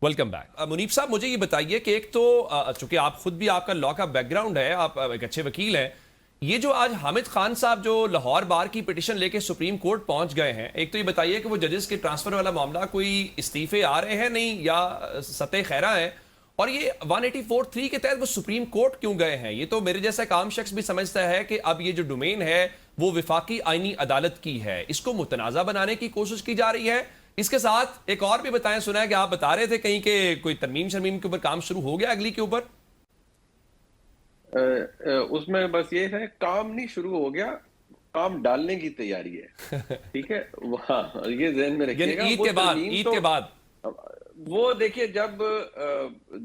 Welcome back منیب صاحب، مجھے یہ بتائیے کہ ایک تو چونکہ آپ خود بھی آپ کا لا کا بیک گراؤنڈ ہے، آپ ایک اچھے وکیل ہیں، یہ جو آج حامد خان صاحب جو لاہور بار کی پٹیشن لے کے سپریم کورٹ پہنچ گئے ہیں، ایک تو یہ بتائیے کہ وہ ججز کے ٹرانسفر والا معاملہ کوئی استعفے آ رہے ہیں نہیں یا سطح خیرہ ہیں، اور یہ 184(3) کے تحت وہ سپریم کورٹ کیوں گئے ہیں؟ یہ تو میرے جیسا ایک عام شخص بھی سمجھتا ہے کہ اب یہ جو ڈومین ہے وہ وفاقی آئینی عدالت کی ہے، اس کو متنازع بنانے کی کوشش کی جا رہی ہے۔ اس کے ساتھ ایک اور بھی بتائیں، سنا ہے کہ آپ بتا رہے تھے کہیں کہ کوئی ترمیم شرمیم کے اوپر کام شروع ہو گیا اگلی کے اوپر؟ اس میں بس یہ ہے، کام نہیں شروع ہو گیا، کام ڈالنے کی تیاری ہے، ٹھیک ہے، ہاں یہ ذہن میں رکھیے گا۔ عید کے بعد وہ دیکھیے جب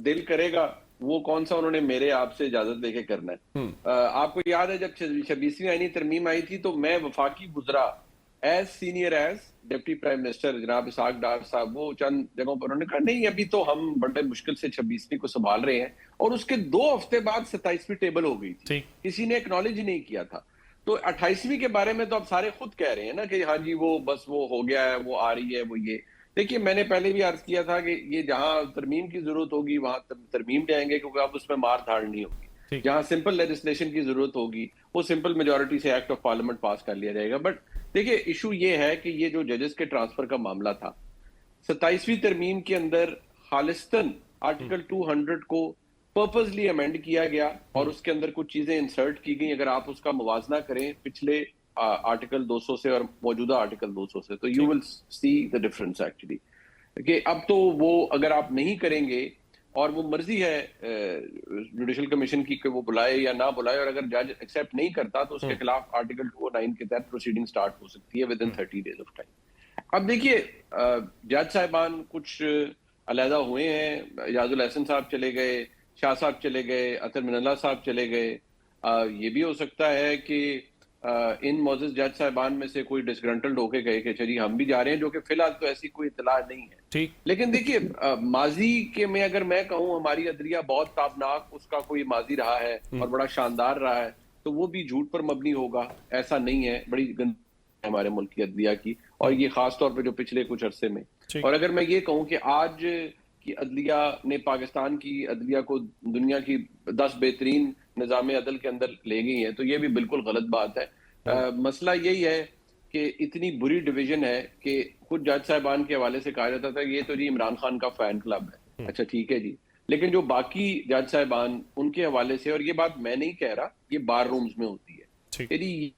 دل کرے گا، وہ کون سا انہوں نے میرے آپ سے اجازت لے کے کرنا ہے۔ آپ کو یاد ہے جب 26ویں آئینی ترمیم آئی تھی تو میں وفاقی گزرا as senior as deputy prime minister جناب اسحاق ڈار صاحب، وہ چند جگہوں پر انہوں نے کہا نہیں ابھی تو ہم بڑے مشکل سے 26ویں کو سنبھال رہے ہیں، اور اس کے 2 ہفتے بعد 27ویں ٹیبل ہو گئی تھی، کسی نے ایکنالج ہی نہیں کیا تھا۔ تو 28ویں کے بارے میں تو اب سارے خود کہہ رہے ہیں نا کہ ہاں جی وہ بس وہ ہو گیا ہے، وہ آ رہی ہے، وہ یہ دیکھیے میں نے پہلے بھی عرض کیا تھا کہ یہ جہاں ترمیم کی ضرورت ہوگی وہاں ترمیم لے آئیں گے، کیونکہ اب اس میں مار دھاڑ نہیں ہوگی۔ جہاں سمپل لیجسلیشن کی ضرورت ہوگی وہ سمپل میجورٹی سے ایکٹ آف پارلیمنٹ پاس کر لیا جائے گا۔ بٹ دیکھیے ایشو یہ ہے کہ یہ جو ججز کے ٹرانسفر کا معاملہ تھا، 27ویں ترمیم کے اندر خالصتاً آرٹیکل 200 کو پرپزلی امینڈ کیا گیا اور اس کے اندر کچھ چیزیں انسرٹ کی گئیں۔ اگر آپ اس کا موازنہ کریں پچھلے آرٹیکل 200 سے اور موجودہ آرٹیکل 200 سے، تو you will see the difference actually کہ اب تو وہ اگر آپ نہیں کریں گے، اور وہ مرضی ہے جوڈیشل کمیشن کی کہ وہ بلائے یا نہ بلائے، اور اگر جج ایکسیپٹ نہیں کرتا تو اس کے خلاف آرٹیکل 209 کے تحت پروسیڈنگ سٹارٹ ہو سکتی ہے within 30 days of time۔ اب دیکھیے جج صاحبان کچھ علیحدہ ہوئے ہیں، اعجاز الحسن صاحب چلے گئے، شاہ صاحب چلے گئے، اطہر من اللہ صاحب چلے گئے۔ یہ بھی ہو سکتا ہے کہ ان معزز جج صاحبان میں سے کوئی ڈسگرنٹلڈ ہو کے گئے کہ چلیے ہم بھی جا رہے ہیں، جو کہ فی الحال تو ایسی کوئی اطلاع نہیں ہے۔ لیکن دیکھیے ماضی کے میں اگر میں کہوں ہماری عدلیہ بہت تابناک اس کا کوئی ماضی رہا ہے اور بڑا شاندار رہا ہے، تو وہ بھی جھوٹ پر مبنی ہوگا، ایسا نہیں ہے، بڑی گندی ہمارے ملک کی عدلیہ کی، اور یہ خاص طور پہ جو پچھلے کچھ عرصے میں۔ اور اگر میں یہ کہوں کہ آج کی عدلیہ نے پاکستان کی عدلیہ کو دنیا کی 10 بہترین نظام عدل کے اندر لے گئی ہیں، تو یہ بھی بالکل غلط بات ہے۔ مسئلہ یہی ہے کہ اتنی بری ڈویژن ہے کہ خود جج صاحبان کے حوالے سے کہا جاتا تھا یہ تو جی عمران خان کا فین کلب ہے۔ اچھا ٹھیک ہے جی، لیکن جو باقی جج صاحبان ان کے حوالے سے، اور یہ بات میں نہیں کہہ رہا، یہ بار رومز میں ہوتی ہے کہ جی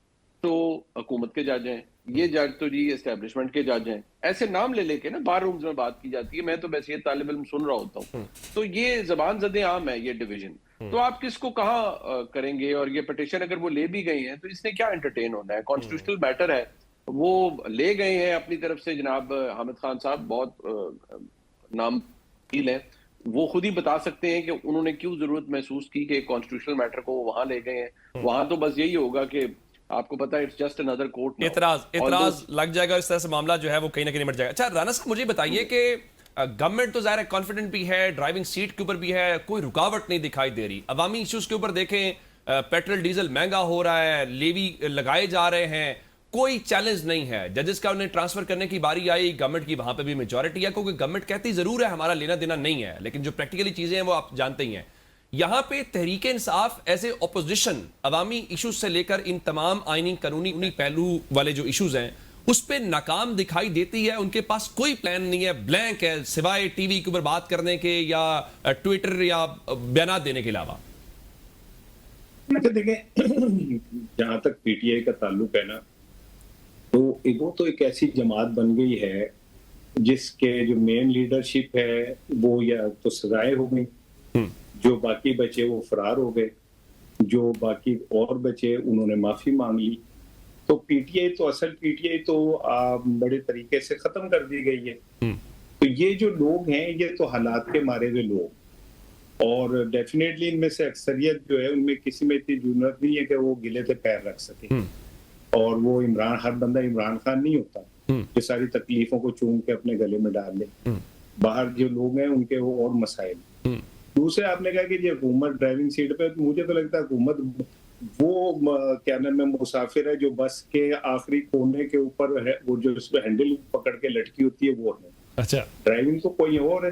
تو حکومت کے جج ہیں، یہ جج تو جی اسٹیبلشمنٹ کے جج ہیں، ایسے نام لے لے کے نا بار رومز میں بات کی جاتی ہے۔ میں تو ویسے طالب علم سن رہا ہوتا ہوں، تو یہ زبان زدیں عام ہے یہ ڈویژن۔ تو آپ کس کو کہاں کریں گے؟ اور یہ پٹیشن اگر وہ لے بھی گئی ہیں تو اس نے کیا انٹرٹین ہونا ہے؟ کانسٹیٹیوشنل میٹر ہے، وہ لے گئے ہیں اپنی طرف سے۔ جناب حامد خان صاحب بہت نام وکیل ہیں، وہ خود ہی بتا سکتے ہیں کہ انہوں نے کیوں ضرورت محسوس کی کہ کانسٹیٹیوشنل میٹر کو وہاں لے گئے ہیں۔ وہاں تو بس یہی ہوگا کہ آپ کو پتا ہے اٹس جسٹ انادر کورٹ، اعتراض لگ جائے گا، اس طرح سے معاملہ جو ہے وہ کہیں نہ کہیں نمٹ جائے گا۔ اچھا رانا صاحب مجھے بتائیے کہ گورنمنٹ تو ظاہر ہے کانفیڈنٹ بھی ہے، ڈرائیونگ سیٹ کے اوپر بھی ہے، کوئی رکاوٹ نہیں دکھائی دے رہی۔ عوامی ایشوز کے اوپر دیکھیں، پیٹرول ڈیزل مہنگا ہو رہا ہے، لیوی لگائے جا رہے ہیں، کوئی چیلنج نہیں ہے۔ ججز کا انہیں ٹرانسفر کرنے کی باری آئی، گورنمنٹ کی وہاں پہ بھی میجورٹی ہے، کیونکہ گورنمنٹ کہتی ضرور ہے ہمارا لینا دینا نہیں ہے، لیکن جو پریکٹیکلی چیزیں ہیں وہ آپ جانتے ہی ہیں۔ یہاں پہ Tehreek Insaf as a opposition عوامی ایشوز سے لے کر ان تمام آئینی قانونی پہلو والے جو ایشوز ہیں اس پہ ناکام دکھائی دیتی ہے۔ ان کے پاس کوئی پلان نہیں ہے، بلینک ہے، سوائے ٹی وی کے اوپر بات کرنے کے یا ٹویٹر یا بیانات دینے کے علاوہ۔ دیکھیں جہاں تک پی ٹی آئی کا تعلق ہے نا، تو وہ تو ایک ایسی جماعت بن گئی ہے جس کے جو مین لیڈرشپ ہے وہ یا تو سزائے ہو گئی، جو باقی بچے وہ فرار ہو گئے، جو باقی اور بچے انہوں نے معافی مانگ لی۔ تو پی ٹی آئی تو اصل پی ٹی آئی تو بڑے طریقے سے ختم کر دی گئی ہے۔ تو یہ جو لوگ ہیں یہ تو حالات کے مارے ہوئے لوگ، اور ڈیفینیٹلی ان میں سے اکثریت جو ہے ان میں کسی میں اتنی جرأت نہیں ہے کہ وہ گلے سے پیر رکھ سکے، اور وہ ہر بندہ عمران خان نہیں ہوتا کہ ساری تکلیفوں کو چوم کے اپنے گلے میں ڈال لے۔ باہر جو لوگ ہیں ان کے وہ اور مسائل۔ دوسرے آپ نے کہا کہ یہ حکومت ڈرائیونگ سیٹ پہ، مجھے تو لگتا ہے حکومت وہ کیا نام ہے مسافر ہے جو بس کے آخری کونے کے اوپر ہے، وہ جو اس پہ ہینڈل پکڑ کے لٹکی ہوتی ہے وہ ہے۔ اچھا ڈرائیونگ تو کوئی اور ہے۔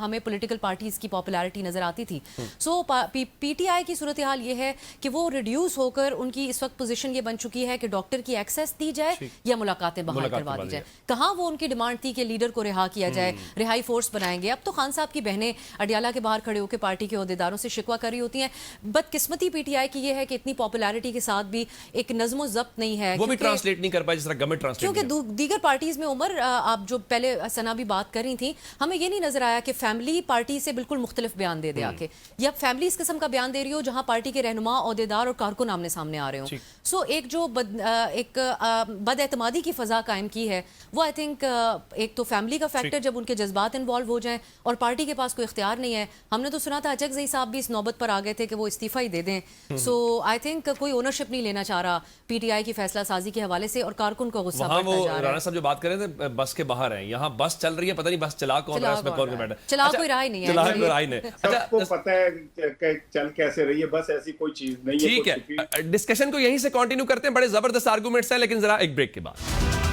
ہمیں پولیٹیکل پارٹیز کی پاپولیرٹی نظر آتی تھی. سو پی ٹی آئی کی صورتحال یہ ہے کہ وہ ریڈیوس ہو کر ان کی اس وقت پوزیشن یہ بن چکی ہے کہ ڈاکٹر کی ایکسیس دی جائے یا ملاقاتیں بحال کروا دی جائے. کہاں وہ ان کی ڈیمانڈ تھی کہ لیڈر کو رہا کیا جائے, رہائی فورس بنائیں گے. اب تو خان صاحب کی بہنیں اڈیالہ کے باہر کھڑے ہو کے پارٹی کے عہدیداروں سے شکوہ کر رہی ہوتی ہیں. بدقسمتی پی ٹی آئی کی یہ ہے کہ اتنی پاپولیرٹی کے ساتھ بھی ایک نظم و ضبط نہیں ہے, وہ بھی ٹرانسلیٹ نہیں کر پائے جس طرح گورنمنٹ ٹرانسلیٹ, کیونکہ دیگر پارٹیز میں عمر آپ جو پہلے ثنا بھی بات کر رہی تھیں, ہمیں یہ نہیں نظر آیا کہ فیملی پارٹی سے بالکل مختلف بیان دے دے آ کے, یا فیملی اس قسم کا بیان دے رہی ہو جہاں پارٹی کے رہنما, عہدیدار اور کارکن آمنے سامنے آ رہے ہوں. سو ایک جو ایک بد اعتمادی کی فضا قائم کی ہے, وہ آئی تھنک ایک تو فیملی کا فیکٹر جب ان کے جذبات انوالو ہو جائیں اور پارٹی کے پاس کوئی اختیار نہیں ہے. ہم نے تو سنا تھا اچکزئی صاحب بھی اس نوبت پر آ گئے تھے کہ وہ استعفیٰ ہی دے دیں. سو آئی تھنک کوئی اونرشپ نہیں لینا چاہ رہا پی ٹی آئی کی فیصلہ سازی کے حوالے سے, اور کارکن کو غصہ بڑھتا جا رہا ہے. رانا صاحب جو بات کر رہے تھے بس کے باہر ہیں, یہاں بس چل رہی ہے, پتہ نہیں بس چلا کون رہا ہے, اس میں کون بیٹھا ہے, چلا کوئی راہ نہیں ہے, چلا کوئی راہ نہیں. سب کو پتہ ہے کہ چل کیسے رہی ہے, بس ایسی کوئی چیز نہیں ہے. ٹھیک ہے, ڈسکشن کو یہیں سے کنٹینیو کرتے ہیں, بڑے زبردست آرگومنٹس ہیں, لیکن ذرا ایک بریک کے بعد.